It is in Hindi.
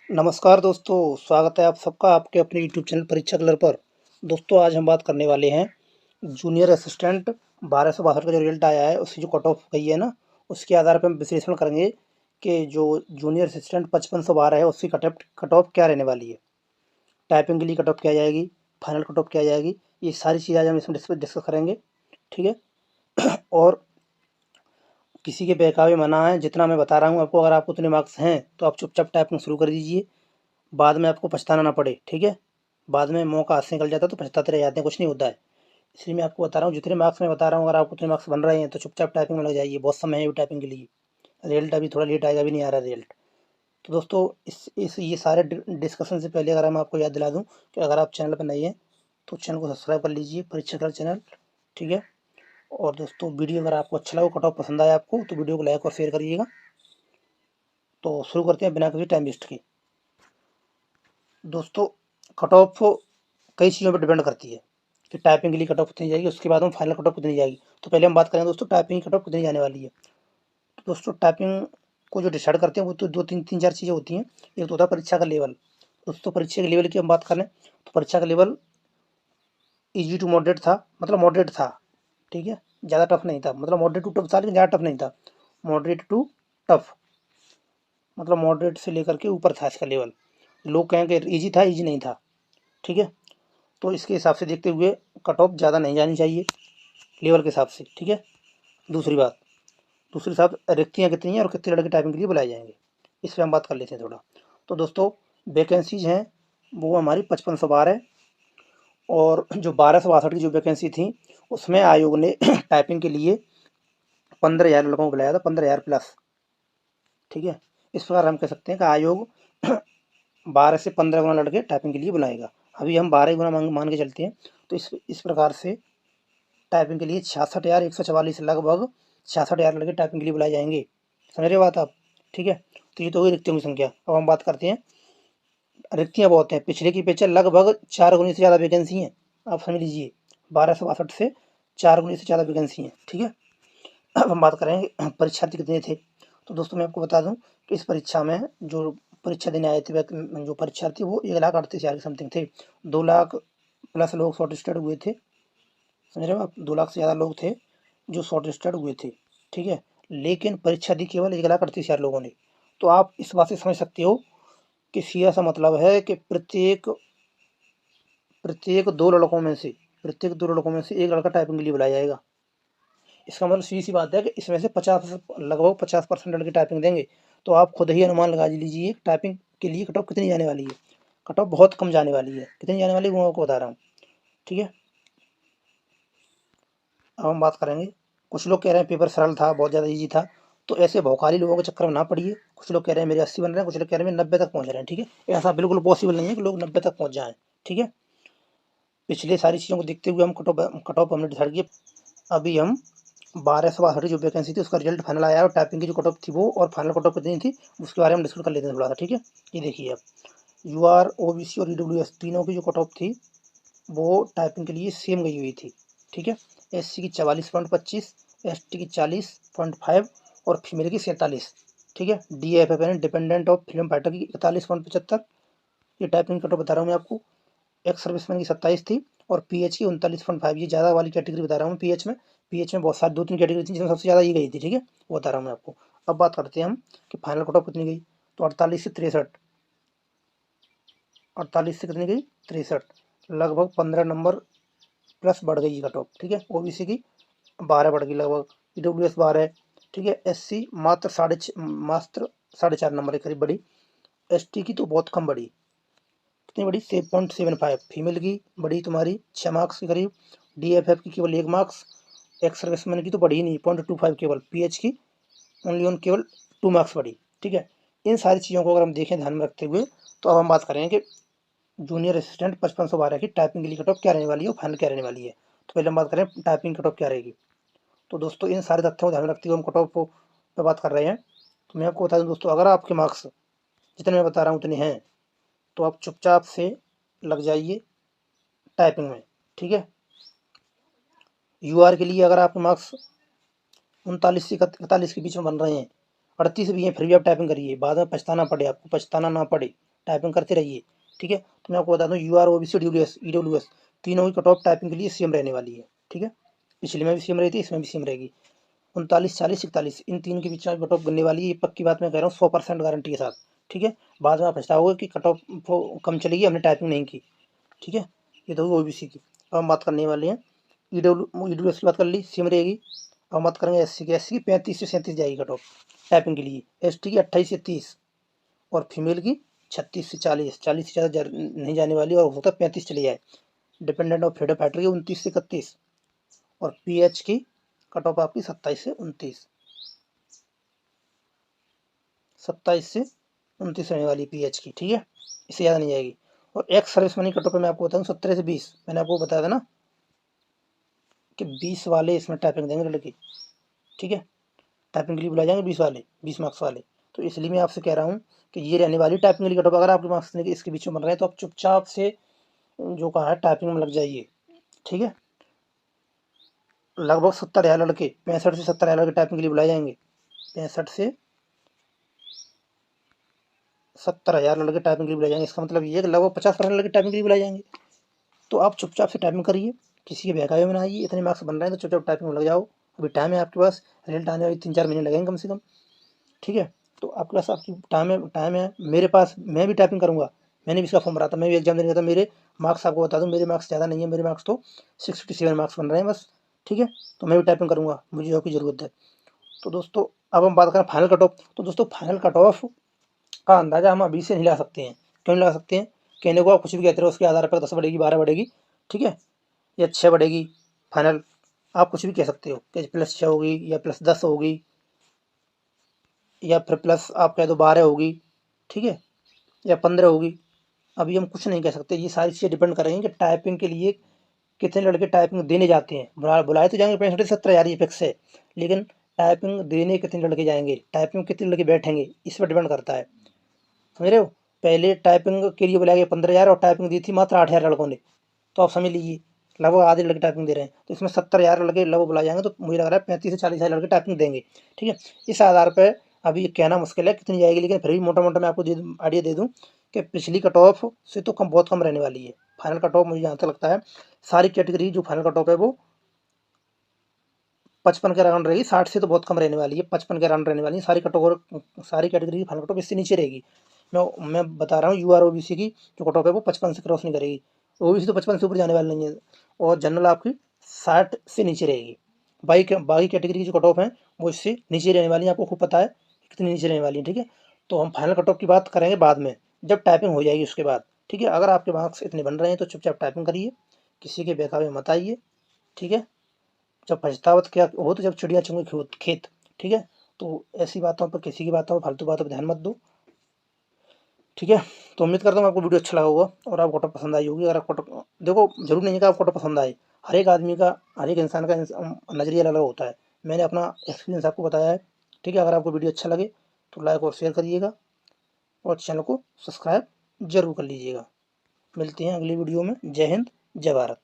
नमस्कार दोस्तों, स्वागत है आप सबका आपके अपने यूट्यूब चैनल परीक्षा कलर पर। दोस्तों आज हम बात करने वाले हैं जूनियर असिस्टेंट 1262 का जो रिजल्ट आया है उसकी जो कट ऑफ गई है ना, उसके आधार पर हम विश्लेषण करेंगे कि जो जूनियर असिस्टेंट 5512 है उसकी कट ऑफ क्या रहने वाली है। टाइपिंग के लिए कट ऑफ क्या जाएगी, फाइनल कट ऑफ क्या जाएगी, ये सारी चीज़ आज हम इसमें डिस्कस करेंगे। ठीक है। और किसी के बहकावे मना है, जितना मैं बता रहा हूँ आपको, अगर आपको उतने मार्क्स हैं तो आप चुपचाप टाइपिंग शुरू कर दीजिए, बाद में आपको पछताना ना पड़े। ठीक है, बाद में मौका हाथ से निकल जाता है तो पछताते रह जाते हैं, कुछ नहीं होता है। इसलिए मैं आपको बता रहा हूँ, जितने मार्क्स मैं बता रहा हूँ, अगर आपको उतने मार्क्स बन रहे हैं तो चुपचाप टाइपिंग में लग जाइए, बहुत समय है टाइपिंग के लिए। रिजल्ट अभी थोड़ा लेट आएगा, अभी नहीं आ रहा रिजल्ट। तो दोस्तों इस ये सारे डिस्कशन से पहले अगर मैं आपको याद दिला दूँ कि अगर आप चैनल पर नए हैं तो चैनल को सब्सक्राइब कर लीजिए, परीक्षा कल चैनल। ठीक है। और दोस्तों वीडियो अगर आपको अच्छा लगा, कट ऑफ पसंद आया आपको, तो वीडियो को लाइक और शेयर करिएगा। तो शुरू करते हैं बिना किसी टाइम वेस्ट के। दोस्तों कट ऑफ कई चीज़ों पर डिपेंड करती है कि टाइपिंग के लिए कट ऑफ कितनी जाएगी, उसके बाद हम फाइनल कट ऑफ कितनी जाएगी। तो पहले हम बात करें दोस्तों टाइपिंग की कट ऑफ कितनी जाने वाली है। तो दोस्तों टाइपिंग को जो डिसाइड करते हैं वो तो दो तीन तीन चार चीज़ें होती हैं। एक तो होता है परीक्षा का लेवल। दोस्तों परीक्षा के लेवल की हम बात करें तो परीक्षा का लेवल ईजी टू मॉडरेट था, मतलब मॉडरेट था। ठीक है, ज़्यादा टफ नहीं था, मतलब मॉडरेट टू टफ था लेकिन ज़्यादा टफ नहीं था। मॉडरेट टू टफ मतलब मॉडरेट से लेकर के ऊपर था इसका लेवल। लोग कहेंगे ईजी था, ईजी नहीं था। ठीक है, तो इसके हिसाब से देखते हुए कट ऑफ ज़्यादा नहीं जानी चाहिए लेवल के हिसाब से। ठीक है। दूसरी बात, दूसरी साहब रिक्तियाँ कितनी हैं और कितने लड़के टाइपिंग के लिए बुलाए जाएंगे, इस पर हम बात कर लेते हैं थोड़ा। तो दोस्तों वैकेंसीज हैं वो हमारी 5512 है, और जो 1262 की जो वैकेंसी थी उसमें आयोग ने टाइपिंग के लिए 15,000 लड़कों को बुलाया था, 15,000 प्लस। ठीक है, इस प्रकार हम कह सकते हैं कि आयोग 12 से 15 गुना लड़के टाइपिंग के लिए बुलाएगा। अभी हम 12 गुना मान के चलते हैं। तो इस प्रकार से टाइपिंग के लिए 66,144 लगभग 66,000 लड़के टाइपिंग के लिए बुलाए जाएंगे। समझ रहे बात आप। ठीक है, तो ये तो हुई रिक्तियों की संख्या। अब हम बात करते हैं, रिक्तियाँ बहुत हैं, पिछले की अपेक्षा लगभग 4 गुनी से ज़्यादा वैकेंसी हैं। आप समझ लीजिए 1262 से 4 गुनी से ज़्यादा वैकेंसी हैं। ठीक है। अब हम बात करेंगे परीक्षार्थी कितने थे। तो दोस्तों मैं आपको बता दूं कि इस परीक्षा में जो परीक्षा देने आए थे जो परीक्षार्थी वो 1,38,000 के समथिंग थे। 2 लाख प्लस लोग शॉर्ट लिस्टेड हुए थे। समझ रहे हो आप, 2 लाख से ज़्यादा लोग थे जो शॉर्ट लिस्टेड हुए थे। ठीक है, लेकिन परीक्षा दी केवल 1,38,000 लोगों ने। तो आप इस बात से समझ सकते हो कि सीधा सा मतलब है कि प्रत्येक दो लड़कों में से एक लड़का टाइपिंग के लिए बुलाया जाएगा। इसका मतलब सीधी सी बात है कि इसमें से 50 लगभग 50% लड़के टाइपिंग देंगे। तो आप खुद ही अनुमान लगा लीजिए टाइपिंग के लिए कट ऑफ कितनी जाने वाली है। कट ऑफ बहुत कम जाने वाली है, कितनी जाने वाली है वो मैं आपको बता रहा हूँ। ठीक है, अब हम बात करेंगे, कुछ लोग कह रहे हैं पेपर सरल था, बहुत ज़्यादा ईजी था। तो ऐसे भौकाली लोगों के चक्कर में ना पड़िए। कुछ लोग कह रहे हैं मेरे 80 बन रहे हैं, कुछ लोग कह रहे हैं मेरे 90 तक पहुँच रहे हैं। ठीक है, ऐसा बिल्कुल पॉसिबल नहीं है कि लोग 90 तक पहुँच जाएँ। ठीक है, पिछले सारी चीज़ों को देखते हुए हम कट ऑफ हमने डिसाइड किया। अभी हम 1262 जो वैकेंसी थी उसका रिजल्ट फाइनल आया है, और टाइपिंग की जो कट ऑफ थी वो और फाइनल कट ऑफ कितनी थी उसके बारे में डिस्कस कर लेते हैं थोड़ा सा। ठीक है, ये देखिए आप, यूआर ओबीसी और ईडब्ल्यूएस तीनों की जो कट ऑफ थी वो टाइपिंग के लिए सेम गई हुई थी। ठीक है, एससी की 44.25, एसटी की 40.5 और फीमेल की 47। ठीक है, डीएफएफ यानी डिपेंडेंट ऑफ फ्रीडम फाइटर की 41.75। ये टाइपिंग कट ऑफ बता रहा हूँ मैं आपको। एक्स सर्विसमैन की 27 थी और पीएच की 39.5। ये ज़्यादा वाली कैटेगरी बता रहा हूँ। पीएच में बहुत सारी 2-3 कैटेगरी थी जिसमें सबसे ज़्यादा ये गई थी। ठीक है, वो बता रहा हूँ मैं आपको। अब बात करते हैं हम कि फाइनल कट ऑफ कितनी गई। तो 48 से 63, 48 से कितनी गई 63, लगभग 15 नंबर प्लस बढ़ गई कट ऑफ। ठीक है, ओबीसी की 12 बढ़ गई लगभग, ईडब्ल्यूएस 12। ठीक है, एससी मात्र 4.5 नंबर के करीब बढ़ी। एसटी की तो बहुत कम बढ़ी, कितनी बड़ी 7.75। फीमेल की बड़ी तुम्हारी 6 मार्क्स के करीब। डीएफएफ की केवल 1 मार्क्स। एक्स सर्विसमैन की तो बढ़ी ही नहीं, 0.25 केवल। पीएच की ओनली ऑन केवल 2 मार्क्स बढ़ी। ठीक है, इन सारी चीज़ों को अगर हम देखें ध्यान में रखते हुए तो अब हम बात करेंगे कि जूनियर असिस्टेंट 5512 की टाइपिंग के लिए कट ऑफ क्या रहने वाली है और फाइनल क्या रहने वाली है। तो पहले हम बात करें टाइपिंग कट ऑफ क्या रहेगी। तो दोस्तों इन सारे तथ्यों को ध्यान में रखते हुए हम कट ऑफ पर बात कर रहे हैं। तो मैं आपको बता दूं दोस्तों, अगर आपके मार्क्स जितने मैं बता रहा हूँ उतने हैं तो आप चुपचाप से लग जाइए टाइपिंग में। ठीक है, यूआर के लिए अगर आपके मार्क्स 39 से 41 के बीच में बन रहे हैं, 38 भी हैं, फिर भी आप टाइपिंग करिए, बाद में पछताना पड़े, आपको पछताना ना पड़े। टाइपिंग करते रहिए। ठीक है, तो मैं आपको बता दूँ UR OBC EWS तीनों की कट ऑफ टाइपिंग के लिए सेम रहने वाली है। ठीक है, पिछले में भी सेम रही थी, इसमें भी सेम रहेगी। 39, 40, 41 इन तीन के बीच में कट ऑफ गिरने वाली है। ये पक्की बात मैं कह रहा हूँ 100% गारंटी के साथ। ठीक है, बाद में आप पछताओगे कि कट ऑफ कम चलेगी, हमने टाइपिंग नहीं की। ठीक है, ये तो OBC की। अब हम बात करने वाले हैं EWS की बात कर ली, सेम रहेगी। अब हम बात करेंगे SC की। SC की 35 से 37 जाएगी कट ऑफ टाइपिंग के लिए। ST की 28 से 30 और फीमेल की 36 से 40। 40 से ज़्यादा नहीं जाने वाली और हो सकता है 35 चली जाए। डिपेंडेंट ऑफ फ्रीडम फाइटर की 29 से 31 और PH की कट ऑफ आपकी 27 से 29। 27 से 29 रहने वाली PH की। ठीक है, इससे ज़्यादा नहीं जाएगी। और ex service money cut off मैं आपको बताऊँ 17 से 20। मैंने आपको बताया था ना कि 20 वाले इसमें टाइपिंग देंगे लड़के। ठीक है, टाइपिंग के लिए बुलाए जाएंगे 20 वाले, 20 मार्क्स वाले। तो इसलिए मैं आपसे कह रहा हूँ कि ये रहने वाली टाइपिंग के लिए कट ऑफ। अगर आपके मार्क्स इसके बीच में बन रहे हैं तो आप चुपचाप से जो कहा है टाइपिंग में लग जाइए। ठीक है, लगभग 70,000 लड़के, 65 से 70,000 लड़के टाइपिंग के लिए बुलाए जाएंगे। 65 से 70,000 लड़के टाइपिंग के लिए बुलाए जाएंगे। इसका मतलब ये है कि लगभग 50% लड़के टाइपिंग के लिए बुलाए जाएंगे। तो आप चुपचाप से टाइपिंग करिए, किसी के बहकावे में ना आइए। इतने मार्क्स बन रहे हैं तो चुपचाप टाइपिंग में लग जाओ। अभी टाइम है आपके पास, रिजल्ट आने वाली 3-4 महीने लगेंगे कम से कम। ठीक है, तो आपके पास आपकी टाइम है। मेरे पास, मैं भी टाइपिंग करूँगा, मैंने भी इसका फॉर्म भरा था, मैं भी एग्जाम देने गया था। मेरे मार्क्स आपको बता दूँ, मेरे मार्क्स ज़्यादा नहीं है, मेरे मार्क्स तो 657 मार्क्स बन रहे हैं बस। ठीक है, तो मैं भी टाइपिंग करूँगा, मुझे जॉब की ज़रूरत है। तो दोस्तों अब हम बात करें फाइनल कट ऑफ। तो दोस्तों फाइनल कट ऑफ का अंदाज़ा हम अभी से नहीं लगा सकते हैं। क्यों नहीं लगा सकते हैं? कहने को आप कुछ भी कहते रहो, उसके आधार पर 10 बढ़ेगी, 12 बढ़ेगी। ठीक है, या 6 बढ़ेगी फाइनल, आप कुछ भी कह सकते हो कि +6 होगी या +10 होगी या फिर प्लस आप कह दो 12 होगी। ठीक है, या 15 होगी। अभी हम कुछ नहीं कह सकते, ये सारी चीज़ें डिपेंड करेंगी कि टाइपिंग के लिए कितने लड़के टाइपिंग देने जाते हैं। बुलाए तो जाएंगे 65 से 70,000 ये फिक्स है, लेकिन टाइपिंग देने कितने लड़के जाएंगे, टाइपिंग कितने लड़के बैठेंगे, इस पर डिपेंड करता है। समझ रहे हो? पहले टाइपिंग के लिए बुलाया गया 15,000 और टाइपिंग दी थी मात्र 8,000 लड़कों ने। तो आप समझ लीजिए लगभग आधे लड़के टाइपिंग दे रहे हैं। तो इसमें 70,000 लड़के लगभग बुलाए जाएंगे, तो मुझे लग रहा है 35 से 40,000 लड़के टाइपिंग देंगे। ठीक है, इस आधार पर अभी ये कहना मुश्किल है कितनी जाएगी, लेकिन फिर भी मोटा मोटा मैं आपको आइडिया दे दूँ कि पिछली कट ऑफ से तो कम, बहुत कम रहने वाली है। फाइनल कट ऑफ मुझे जहाँ तक लगता है सारी कैटेगरी जो फाइनल कट ऑफ है वो 55 के अराउंड रहेगी। 60 से तो बहुत कम रहने वाली है, 55 के अराउंड रहने वाली है। सारी कैटेगरी की फाइनल कट ऑफ इससे नीचे रहेगी। मैं बता रहा हूँ UR OBC की जो कट ऑफ है वो 55 से क्रॉस नहीं करेगी। OBC तो 55 से ऊपर जाने वाली नहीं है। और जनरल आपकी 60 से नीचे रहेगी। बाकी कैटेगरी की जो कट ऑफ है वो इससे नीचे रहने वाली है। आपको खूब पता है कितनी नीचे रहने वाली है। ठीक है, तो हम फाइनल कट ऑफ की बात करेंगे बाद में, जब टाइपिंग हो जाएगी उसके बाद। ठीक है, अगर आपके मार्क्स इतने बन रहे हैं तो चुपचाप टाइपिंग करिए, किसी के बहकावे में मत आइए। ठीक है, जब पछतावत क्या हो तो जब चिड़िया चुंगे खेत। ठीक है, तो ऐसी बातों पर, किसी की बातों पर, फालतू बातों पर ध्यान मत दो। ठीक है, तो उम्मीद करता हूँ आपको वीडियो अच्छा लगा होगा और आपको फोटो पसंद आई होगी। अगर आपको देखो, जरूर नहीं है कि आपको फोटो पसंद आए। हर एक आदमी का, हर एक इंसान का नज़रिया अलग अलग होता है। मैंने अपना एक्सपीरियंस आपको बताया है। ठीक है, अगर आपको वीडियो अच्छा लगे तो लाइक और शेयर करिएगा और चैनल को सब्सक्राइब जरूर कर लीजिएगा। मिलते हैं अगली वीडियो में। जय हिंद, जय भारत।